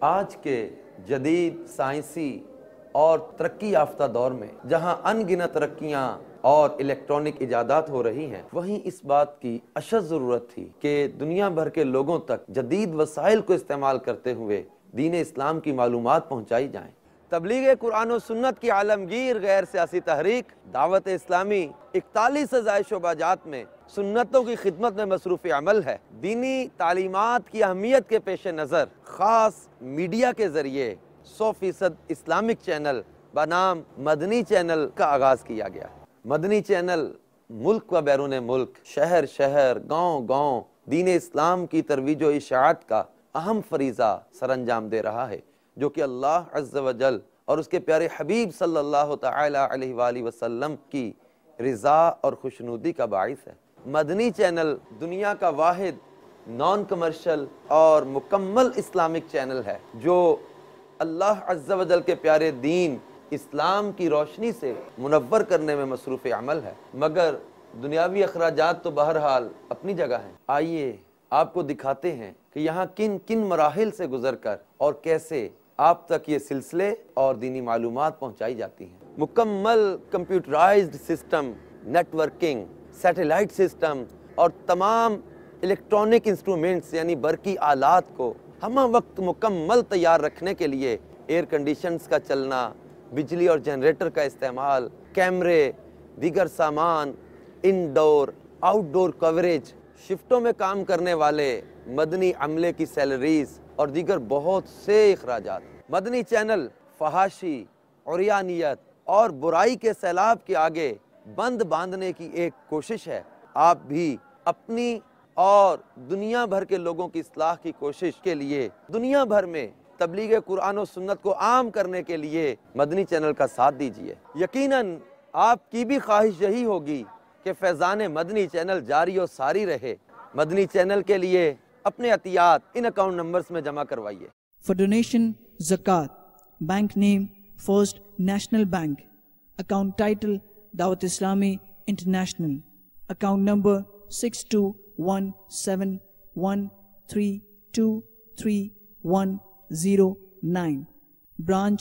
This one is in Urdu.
آج کے جدید سائنسی اور ترقی یافتہ دور میں جہاں ان گنت ترقیاں اور الیکٹرانک ایجادات ہو رہی ہیں، وہیں اس بات کی اشد ضرورت تھی کہ دنیا بھر کے لوگوں تک جدید وسائل کو استعمال کرتے ہوئے دین اسلام کی معلومات پہنچائی جائیں۔ تبلیغ قرآن و سنت کی عالمگیر غیر سیاسی تحریک دعوت اسلامی 41 سے زائد شعبہ جات میں سنتوں کی خدمت میں مصروف عمل ہے۔ دینی تعلیمات کی اہمیت کے پیش نظر خاص میڈیا کے ذریعے 100% اسلامک چینل بنام مدنی چینل کا آغاز کیا گیا ہے۔ مدنی چینل ملک و بیرون ملک، شہر شہر، گاؤں گاؤں دین اسلام کی ترویج و اشاعت کا اہم فریضہ سر انجام دے رہا ہے، جو کہ اللہ عز و جل اور اس کے پیارے حبیب صلی اللہ تعالی علیہ وآلہ وسلم کی رضا اور خوشنودی کا باعث ہے۔ مدنی چینل دنیا کا واحد نان کمرشل اور مکمل اسلامک چینل ہے جو اللہ عز و جل کے پیارے دین اسلام کی روشنی سے منور کرنے میں مصروف عمل ہے، مگر دنیاوی اخراجات تو بہرحال اپنی جگہ ہیں۔ آئیے آپ کو دکھاتے ہیں کہ یہاں کن کن مراحل سے گزر کر اور کیسے آپ تک یہ سلسلے اور دینی معلومات پہنچائی جاتی ہیں۔ مکمل computerised system, networking, satellite system اور تمام الیکٹرانک انسٹرومنٹس یعنی برقی آلات کو ہمہ وقت مکمل تیار رکھنے کے لیے ایئر کنڈیشنز کا چلنا، بجلی اور جنریٹر کا استعمال، کیمرے، دیگر سامان، انڈور آؤٹ ڈور کوریج، شفٹوں میں کام کرنے والے مدنی عملے کی سیلریز اور دیگر بہت سے اخراجات۔ مدنی چینل فحاشی، عریانیت اور برائی کے سیلاب کے آگے بند باندھنے کی ایک کوشش ہے۔ آپ بھی اپنی اور دنیا بھر کے لوگوں کی اصلاح کی کوشش کے لیے دنیا بھر میں تبلیغ قرآن و سنت کو عام کرنے کے لیے مدنی چینل کا ساتھ دیجیے۔ یقیناً آپ کی بھی خواہش یہی ہوگی کہ فیضان مدنی چینل جاری و ساری رہے۔ مدنی چینل کے لیے اپنے عطیات ان اکاؤنٹ نمبرز میں جمع کروائیے۔ For donation, Zakat, bank name, First National Bank, account title, Dawat Islami International, account number 621713233109, branch